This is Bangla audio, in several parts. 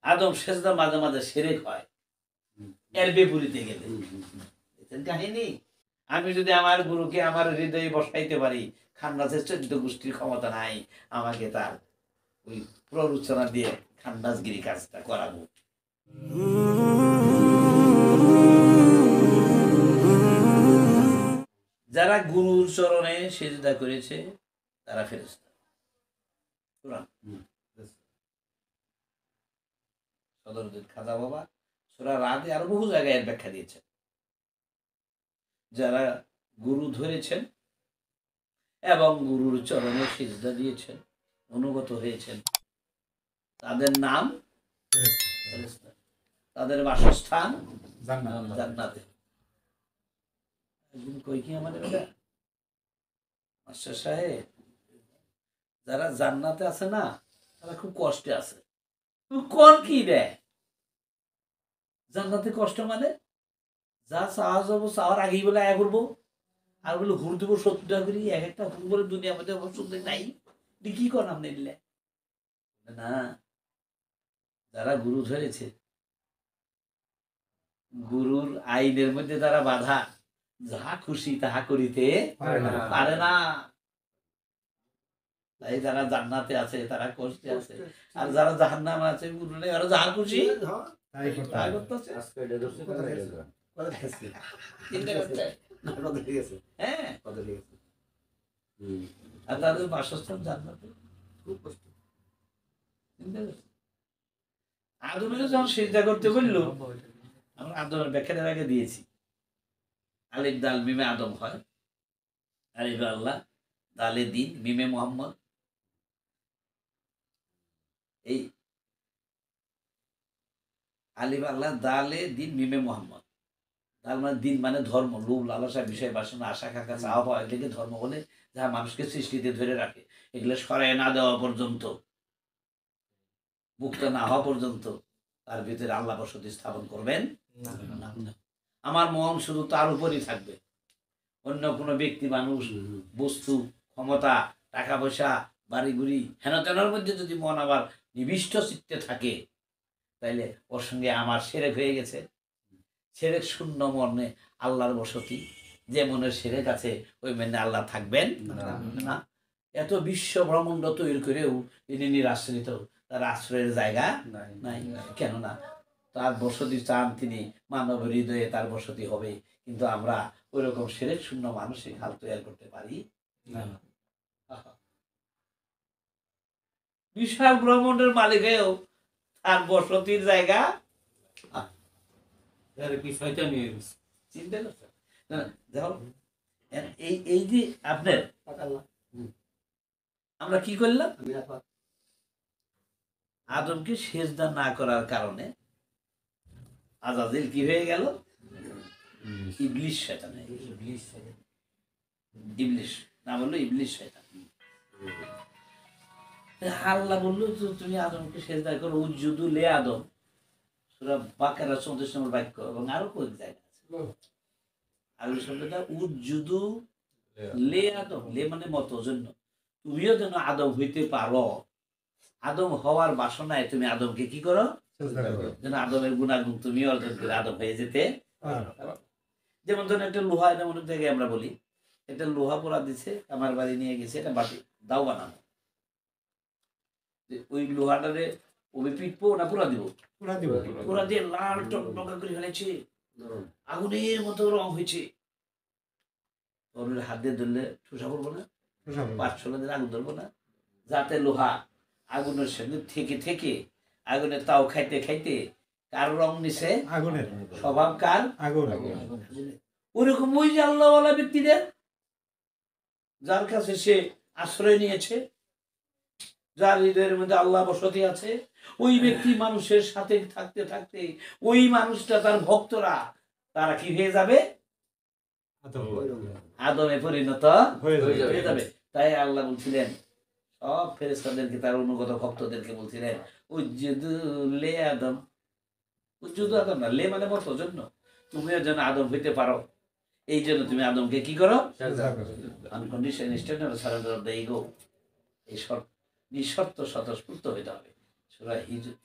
আদম সেজদা মাঝে মাঝে শিরক হয় এর বিপরীতে গেলে কাহিনী। আমি যদি আমার গুরুকে আমার হৃদয়ে বসাইতে পারি, খান্নাসের 14 গোষ্ঠীর ক্ষমতা নাই আমাকে তার ওই প্ররোচনা দিয়ে খান্নাসগিরি কাজটা করাবো। যারা গুরুর চরণে সেজদা করেছে তারা ফেরেশতা। সদরুদ্দিন খাজা বাবা সূরা রাদে আরো বহু জায়গায় এর ব্যাখ্যা দিয়েছেন। যারা গুরু ধরেছেন এবং গুরুর চরণে সিজদা দিয়েছেন, অনুগত হয়েছেন, তাদের নাম ফেরেশতা, তাদের বাসস্থান জান্নাতে। একদিন কই কি আমাদের এটা মাস্টার সাহেব, যারা জান্নাতে আছে না তারা খুব কষ্টে আছে। কোন কি দেয় জান্নাতে কষ্ট মানে যা চাওয়া যাবো চাওয়ার আগেই বলে আয় করবো আর বলে ঘুর দেবো 70 টাকা করি এক একটা হুম করে দুনিয়া মধ্যে ওষুধ নাই কি কর আপনি নিলে না। যারা গুরু ধরেছে গুরুর আইনের মধ্যে তারা বাধা, যাহা খুশি তাহা করিতে পারে না। তাই যারা জান্নাতে আছে তারা কষ্টে আছে, আর যারা জাহান্নামে আছে গুরু নেই, ওরা যাহা খুশি তাই করতেছে। হ্যাঁ, আর তাদের বাসস্থান জান্নাতে। খুব কষ্ট। আদমের যখন সিজদা করতে বলল, আমরা আদমের ব্যাখ্যাটা আগে দিয়েছি। আলিফ দাল মিমে আদম হয়, আলিফ আল্লাহ দালে দিন মিমে মোহাম্মদ। এই আলিফ আল্লাহ দালে দিন মিমে মোহাম্মদ। তার মানে দিন মানে ধর্ম, লোভ লালসা বিষয় বাসনা আশা কাঙ্ক্ষা চাওয়া পাওয়া, এগুলোকে ধর্ম বলে, যা মানুষকে সৃষ্টিতে ধরে রাখে। এগুলো সরাই না দেওয়া পর্যন্ত, মুক্ত না হওয়া পর্যন্ত তার ভিতরে আল্লাহ বসতি স্থাপন করবেন না। আমার মন শুধু তার উপরই থাকবে। অন্য কোনো ব্যক্তি, মানুষ, বস্তু, ক্ষমতা, টাকা পয়সা, বাড়ি গুড়ি হেন তেনার মধ্যে যদি মন আবার নিবিষ্ট চিত্তে থাকে, তাইলে ওর সঙ্গে আমার সেরেক হয়ে গেছে। সেরেক শূন্য মনে আল্লাহর বসতি, যে মনের সেরেক আছে ওই মনে আল্লাহ থাকবেন না। এত বিশ্ব ব্রহ্মাণ্ড তৈরি করেও তিনি নিরাশ্রিত, তার আশ্রয়ের জায়গা নাই। কেন না তার বসতি চান তিনি, মানব হৃদয়ে তার বসতি হবে। কিন্তু আমরা ওই রকম সেরেক শূন্য মানসিক হাল তৈরি করতে পারি না। বিশাল ব্রহ্মাণ্ডের মালিক হয়েও তার বসতির জায়গা চিন্তা করছে। এই যে আপনার আমরা কি করলাম, আদমকে সেজদা না করার কারণে আজাজিল কি হয়ে গেল, ইবলিশ শয়তান। ইবলিশ না বললো ইবলিশ শয়তান। আল্লাহ বললো তুমি আদমকে সেজদা করো, উজুদু লে আদম, সূরা বাকারা 34 নম্বর বাক্য, এবং আরো কয়েক জায়গা আছে। আল্লাহ শব্দটা উজুদু লে আদম, লে মানে মতো জন্য, তুমিও যেন আদম হইতে পারো। আদম হওয়ার বাসনায় তুমি আদমকে কি করো, যেন আদমের গুণাগুণ তুমি অর্জন করে আদম হয়ে যেতে। যেমন ধরুন একটা লোহা, যেমন জায়গায় আমরা বলি একটা লোহা পোড়া দিছে, আমার বাড়ি নিয়ে গেছে, এটা বাটি দাও বানানো, ওই লোহাটারে ওই পিটবো না পুরা দিব, পুরা দিয়ে লাল টকটকা করে ফেলেছে, আগুনের মতো রং হয়েছে। ওর হাত দিয়ে ধরলে ঠুসা পড়বো না, 5-6 দিন আগুন ধরবো না, যাতে লোহা আগুনের সঙ্গে থেকে থেকে আগুনের তাও খাইতে খাইতে কার রং নিছে, আগুনের স্বভাব কার, আগুন। ওরকম ওই যে আল্লাহওয়ালা ব্যক্তিদের যার কাছে সে আশ্রয় নিয়েছে, যার হৃদয়ের মধ্যে আল্লাহ বসতি আছে, ওই ব্যক্তি মানুষের সাথে থাকতে থাকতে ওই মানুষটা, তার ভক্তরা, তারা কি হয়ে যাবে, আদমে পরিণত হয়ে যাবে। তাই আল্লাহ বলছিলেন সব ফেরেশতাদেরকে, তার অনুগত ভক্তদেরকে বলছিলেন উজুদু লে আদম, উজুদু আদম না, লে মানে মতো জন্য, তুমিও যেন আদম হইতে পারো, এই জন্য তুমি আদমকে কি করো, uncondition standard surrender of the ego, এই নিঃশর্ত স্বতঃস্ফূর্ত হইতে হবে। সূরা হিজর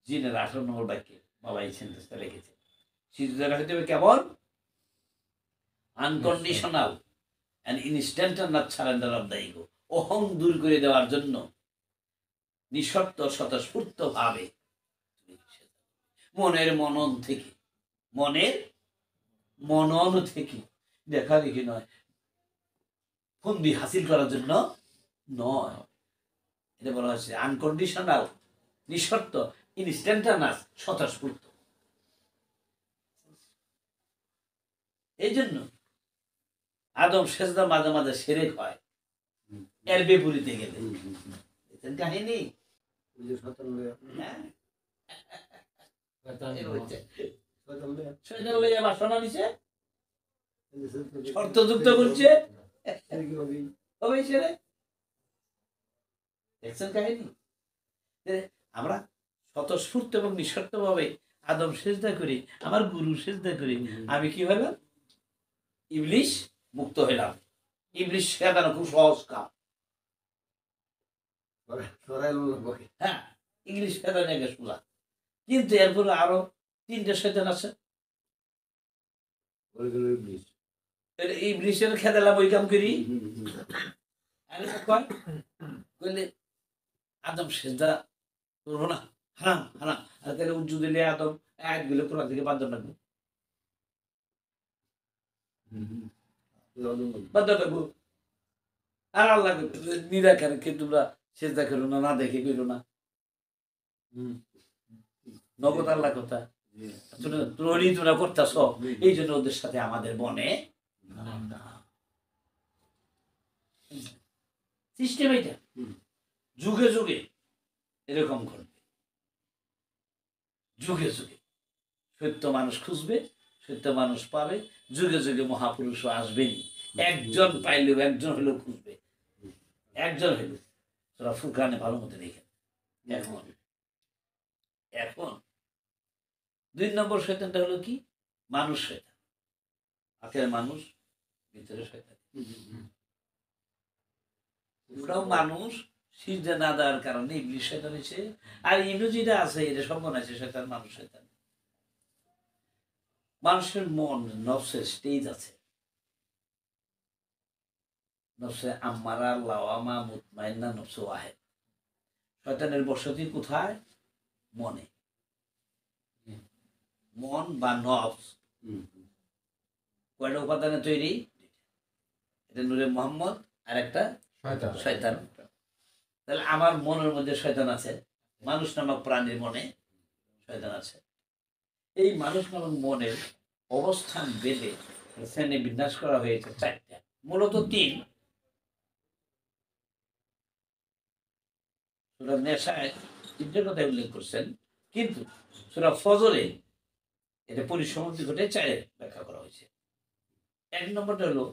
জিনের 18 নম্বর বাক্যে বাবা এই সেন্টেন্সটা রেখেছে। সিজদা হইতে হবে কেমন? Unconditional and instantaneous surrender of the ego. অহং দূর করে দেওয়ার জন্য নিঃশর্ত স্বতঃস্ফূর্ত ভাবে মনের মনন থেকে, মনের মনন থেকে, দেখা দেখি নয়, ফন্দি হাসিল করার জন্য নয়। এটা বলা হচ্ছে আনকন্ডিশনাল, নিঃশর্ত, ইনস্ট্যান্টানেয়াস, স্বতঃস্ফূর্ত। এই জন্য আদম সেজদা মাঝে মাঝে সেরেক হয় এর বিপরীতে গেলে। কাহিনী শর্ত যুক্ত করছে, দেখছেন কাহিনী। আমরা স্বতঃস্ফূর্ত এবং নিঃশর্ত ভাবে আদম সেজদা করি, আমার গুরু সেজদা করি, আমি কি হলাম? ইবলিশ মুক্ত হইলাম। ইবলিশ শেখানো খুব সহজ কাম। হ্যাঁ, ইংলিশ শেখানো সোজা, কিন্তু এরপরে আরো 3টে শয়তান আছে। ইবলিশের খেদালাম ওই কাম করি। আদম সেজদা করবো না, হারাম হারাম। আর তাহলে উজ্জু দিলে আদম একগুলো কোরআন থেকে বাধ্য লাগবে, আর আল্লাহ নিরাকারকে তোমরা সেজদা করো না, না দেখে করো না। নগদ আল্লাহ কথা তোমরা করতেছ, এই জন্য ওদের সাথে আমাদের বনে সিস্টেম এটা যুগে যুগে এরকম করবে। যুগে যুগে সত্য মানুষ খুঁজবে, সত্য মানুষ পাবে। যুগে যুগে মহাপুরুষও আসবেনি, একজন পাইলেও একজন হলেও খুঁজবে, একজন হইল। তোরা ফুরকানে ভালো মতো দেখেন। এখন এখন 2 নম্বর শয়তানটা হলো কি? মানুষ শয়তান। আখের মানুষ, ভিতরে শয়তান। ওরাও মানুষ, সিজদা না দেওয়ার কারণে ইবলিশ শয়তান হয়েছে। আর ইন্দ্র যেটা আছে এটা সম্পন্ন আছে শয়তান, মানুষ শয়তান। মানুষের মন, নফসের স্টেজ আছে। নফসে আম্মারা, লাওয়ামা, মুতমাইন্না, নফসে ওয়াহেদ। শয়তানের বসতি কোথায়? মনে। মন বা নফস কয়টা উপাদানে তৈরি? এটা নূরে মোহাম্মদ আর একটা শয়তান। তাহলে আমার মনের মধ্যে শয়তান আছে, মানুষ নামক প্রাণীর মনে শয়তান আছে। এই মানুষ নামক মনের অবস্থান বেঁধে শ্রেণী বিন্যাস করা হয়েছে 4টা, মূলত 3। সূরা নেশায় 3টের কথা উল্লেখ করছেন, কিন্তু সূরা ফজরে এটা পরিসমাপ্তি ঘটে 4 ব্যাখ্যা করা হয়েছে। 1 নম্বরটা হলো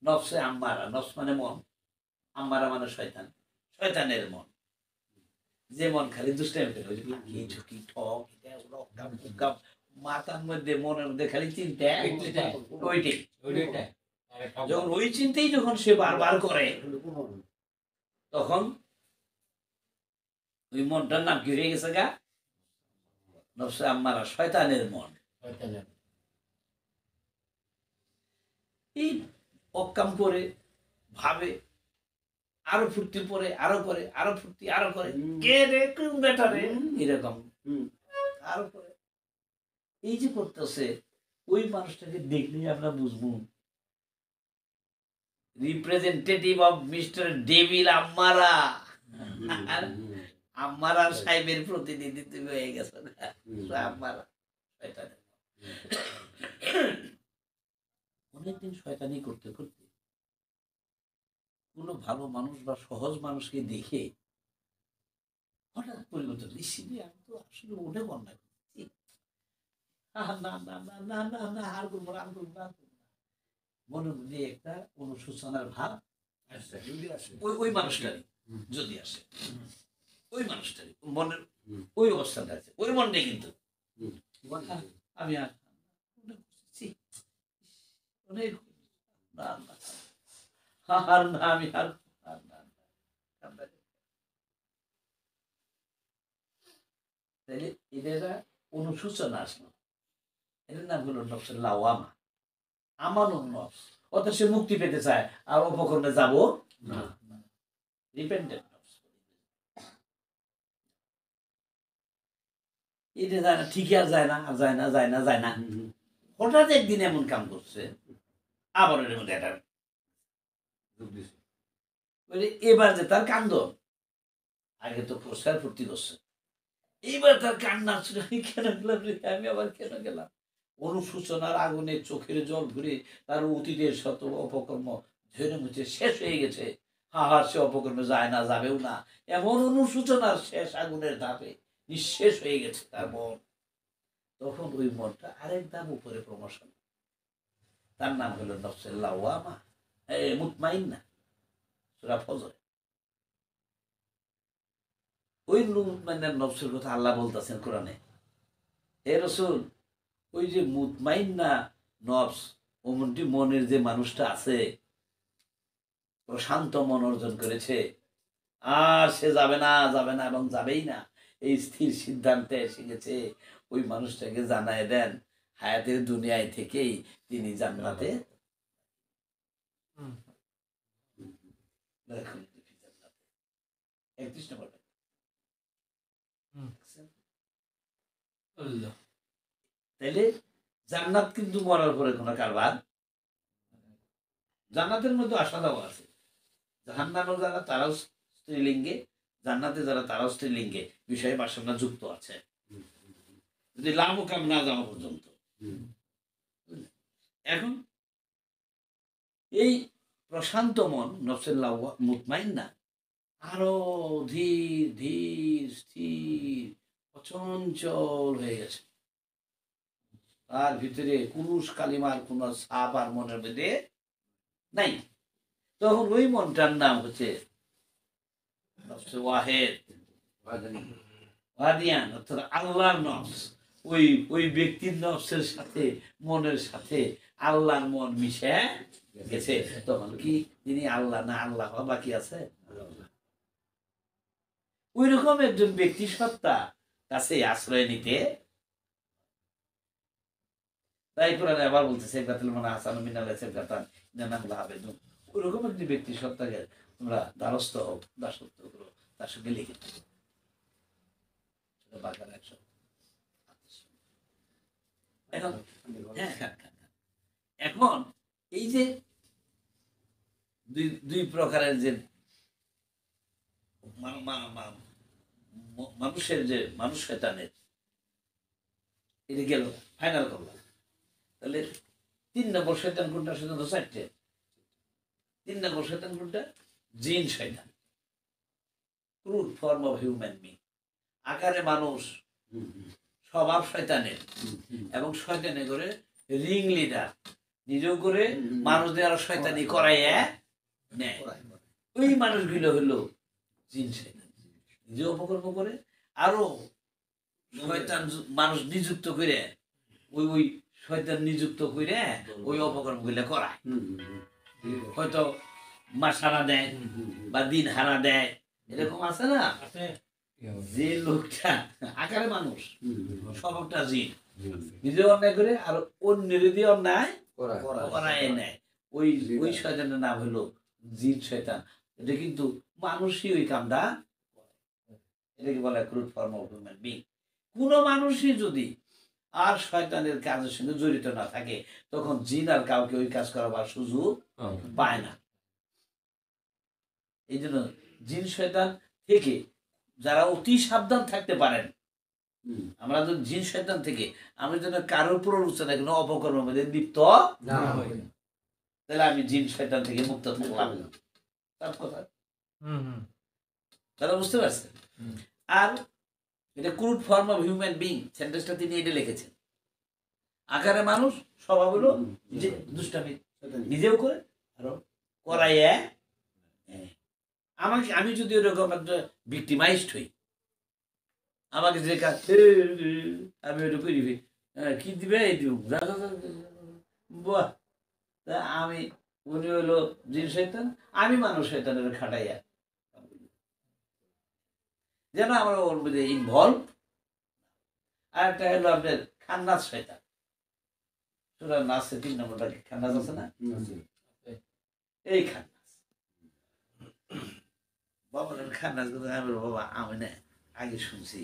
নফসে আম্মারা। নফস মানে মন, আম্মারা মানে শয়তান, শয়তানের মন। যে মন খালি দুষ্টামি করে, ওই ঝুঁকি ঠক মাথার মধ্যে, মনের মধ্যে খালি চিন্তা, ওইটাই। যখন ওই চিন্তাই যখন সে বারবার করে, তখন ওই মনটার নাম কি হয়ে গেছে গা? নফসে আম্মারা, শয়তানের মন। এই অকাম করে ভাবে, আরো ফুর্তি পরে, আরো করে, আরো ফুর্তি, আরো করে, কে রে কোন বেটা রে, এরকম আরো করে। এই যে করতেছে, ওই মানুষটাকে দেখলেই আমরা বুঝবো রিপ্রেজেন্টেটিভ অফ মিস্টার ডেভিল আম্মারা। আম্মারা সাহেবের প্রতিনিধি তুমি হয়ে গেছো আম্মারা। অনেকদিন শয়তানি করতে করতে কোনো ভালো মানুষ বা সহজ মানুষকে দেখে হঠাৎ পরিবর্তন, আমি তো আসলে ওটা বন্যা করছি, না না না না না না, আর করবো না, আর করবো না। মনের মধ্যে একটা অনুশোচনার ভাব ওই মানুষটারই যদি আসে, ওই মানুষটারই মনের ওই অবস্থাটা আছে, ওই মনটাই কিন্তু আমি আর অনেক না, আমি আর তাইলে এটা অনুসূচনা আসলো, এটার নাম হলো নফসুল লাওয়ামা, আমানুন নফস। অর্থাৎ সে মুক্তি পেতে চায় আর অপকর্মে যাব না, রিপেন্টেন্ট নফস। এটা যায় না, ঠিকই আর যায় না, আর যায় না, যায় না, যায় না। হঠাৎ একদিন এমন কাম করছে, আবার এর মধ্যে একটা এবার যে তার কান্দ, আগে তো প্রসার ফুর্তি করছে, এইবার তার কান্না ছিল, কেন গেলাম রে, আমি আবার কেন গেলাম। অনুসূচনার আগুনে চোখের জল ঘুরে তার অতীতের শত অপকর্ম ঝেড়ে মুছে শেষ হয়ে গেছে। হাহার সে অপকর্মে যায় না, যাবেও না, এমন অনুসূচনার শেষ আগুনের ধাপে নিঃশেষ হয়ে গেছে তার মন। তখন ওই মনটা আরেক ধাপ উপরে প্রমোশন, তার নাম হলো নফসুল লাওয়ামা, মুতমাইন্না, সূরা ফজর। ওই মুতমাইন্নার নফসের কথা আল্লাহ বলতেছেন কোরআনে, হে রাসূল, ওই যে মুতমাইন্না নফস, ওমনটি মনের যে মানুষটা আছে, প্রশান্ত মন অর্জন করেছে, আর সে যাবে না, যাবে না এবং যাবেই না, এই স্থির সিদ্ধান্তে এসে গেছে, ওই মানুষটাকে জানায় দেন হায়াতের দুনিয়ায় থেকেই তিনি জান্নাতে। তাইলে জান্নাত কিন্তু মরার পরে কোনো কারবার, জান্নাতের মধ্যে আসা যাওয়া আছে। জাহান্নামে যারা তারাও স্ত্রীলিঙ্গে, জান্নাতে যারা তারাও স্ত্রীলিঙ্গে, বিষয়ে বাসনা যুক্ত আছে, যদি লাভ কাম না যাওয়া পর্যন্ত। এখন এই প্রশান্ত মন নফসুল মুতমাইন্না আরো ধীর ধীর স্থির অচঞ্চল হয়ে গেছে, তার ভিতরে কুরুশ কালিমার কোন ছাপ আর মনের মধ্যে নাই। তখন ওই মনটার নাম হচ্ছে ওয়াহেদ, ওয়াদিয়ান, অর্থাৎ আল্লাহর নফস। ওই ওই ব্যক্তির নফসের সাথে, মনের সাথে আল্লাহর মন মিশে গেছে। তখন কি তিনি আল্লাহ না আল্লাহ বাকি আছে? ওই রকম একজন ব্যক্তি সত্তা কাছে আশ্রয় নিতে, তাই কোরআনে আবার বলতেছে হাসান মিনাল সেফাতান ইন্নাল্লাহ আবেদুন, ওই রকম একটি ব্যক্তি সত্তাকে তোমরা দ্বারস্থ হও, দাসত্ব করো, তার সঙ্গে লিখে থাকো। এখন এখন এই যে দুই প্রকারের যে মানুষের যে মানুষ শয়তানের, এটা গেল ফাইনাল করলাম। তাহলে 3 নম্বর শয়তান কোনটা? শয়তান তো 4টে। 3 নম্বর শয়তান কোনটা? জিন শয়তান, crude form of human being, আকারে মানুষ, স্বভাব শয়তানের, এবং শয়তানে করে রিং লিডার, নিজেও করে মানুষদের আরো শয়তানি করাইয়া নেয়। ওই মানুষগুলো হলো জিন শয়তান, নিজে অপকর্ম করে আরো শয়তান মানুষ নিযুক্ত করে, ওই ওই শয়তান নিযুক্ত করে ওই অপকর্ম গুলা করায়। হয়তো মাস হারা দেয় বা দিন হারা দেয়, এরকম আছে না? যে লোকটা আকারে মানুষ, স্বভাবটা জিন, নিজে অন্যায় করে আর অন্যের দিয়ে অন্যায় করায় নেয়, ওই ওই শয়তানের নাম হলো জিন শয়তান। এটা কিন্তু মানুষই ওই কামটা, এটাকে বলা crude form of human being. কোন মানুষই যদি আর শয়তানের কাজের সঙ্গে জড়িত না থাকে, তখন জিন আর কাউকে ওই কাজ করাবার সুযোগ পায় না। এই জন্য জিন শয়তান থেকে যারা অতি সাবধান থাকতে পারেন, আমরা তো জিন শয়তান থেকে আমি যেন কারোর প্ররোচনায় কোনো অপকর্মের মধ্যে লিপ্ত না হই, তাহলে আমি জিন শয়তান থেকে মুক্ত থাকলাম। তার কথা তারা বুঝতে পারছে। আর এটা crude form of human being, সেন্টেন্সটা তিনি এটা লিখেছেন। আকারে মানুষ, স্বভাব হলো দুষ্টামি, নিজেও করে আরো করাইয়া। আমাকে, আমি যদি ওরকম একটা ভিক্টিমাইজড হই, আমাকে যে কাজ আমি ওটা করি, কি দিবে এই দিব, বাহ, তা আমি, উনি হলো জিন শয়তান, আমি মানুষ শয়তানের খাটাইয়া, যেন আমরা ওর মধ্যে ইনভলভ। আর একটা হলো আপনার খান্নাস শয়তান। সূরা নাসে 3 নম্বরটা খান্নাস আছে না, এই খান্নাস বাবা খান্নাস বাবা আমি না আগে শুনছি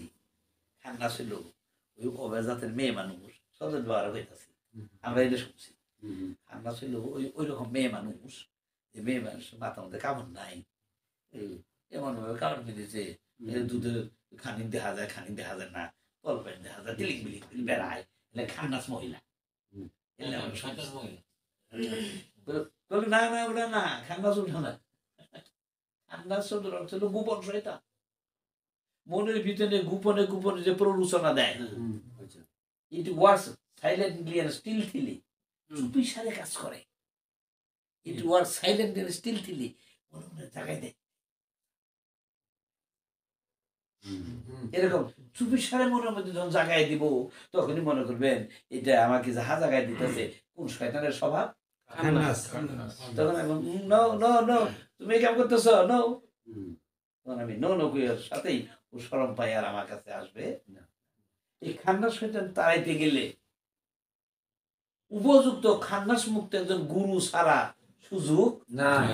খান্নাস হইলো ওই অবেজাতের মেয়ে মানুষ সদর ব্যবহার হইতেছে, আমরা এটা শুনছি। খান্নাস হইলো ওই রকম মেয়ে মানুষ, যে মেয়ে মানুষ মাথা মধ্যে কামড় নাই, এমন ভাবে কামড় মেরেছে দুধের খানিক দেখা যায় খানিক দেখা যায় না, তল প্যান্ট দেখা যায়, তিলিং বিলিং বেড়ায়, এলে খান্নাস মহিলা। না না ওটা না, খান্নাস ওঠা না, খান্নাস শব্দের অর্থ হলো গোপন শয়তান, মনের ভিতরে গোপনে গোপনে যে প্ররোচনা দেয়। ইট ওয়ার্কস সাইলেন্টলি এন্ড স্টিলথিলি, চুপি সারে কাজ করে। ইট ওয়ার্কস সাইলেন্টলি এন্ড স্টিলথিলি, মনে মনে জাগাই দেয়। এরকম চুপি সারে মনের মধ্যে যখন জাগাই দিব, তখনই মনে করবেন এটা আমাকে যাহা জাগাই দিতেছে কোন শয়তানের স্বভাব। তখন এখন নো নো নো, তুমি এই কাম করতেছ, নো। তখন আমি নো নো কুয়ের সাথেই ও শরম পাই আর আমার কাছে আসবে না। এই খান্নাস শয়তান তাড়াইতে গেলে উপযুক্ত খান্নাস মুক্ত একজন গুরু ছাড়া সুযোগ নাই।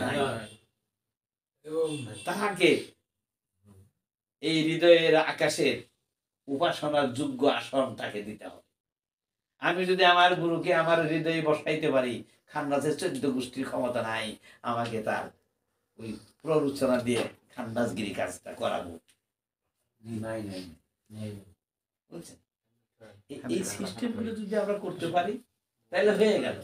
তাহাকে এই হৃদয়ের আকাশের উপাসনার যোগ্য আসন তাকে দিতে হবে। আমি যদি আমার গুরুকে আমার হৃদয়ে বসাইতে পারি, খান্নাসের 14 গোষ্ঠীর ক্ষমতা নাই আমাকে তার ওই প্ররোচনা দিয়ে খান্নাসগিরি কাজটা করাবো। বুঝছেন? এই সিস্টেম গুলো যদি আমরা করতে পারি তাহলে হয়ে গেল।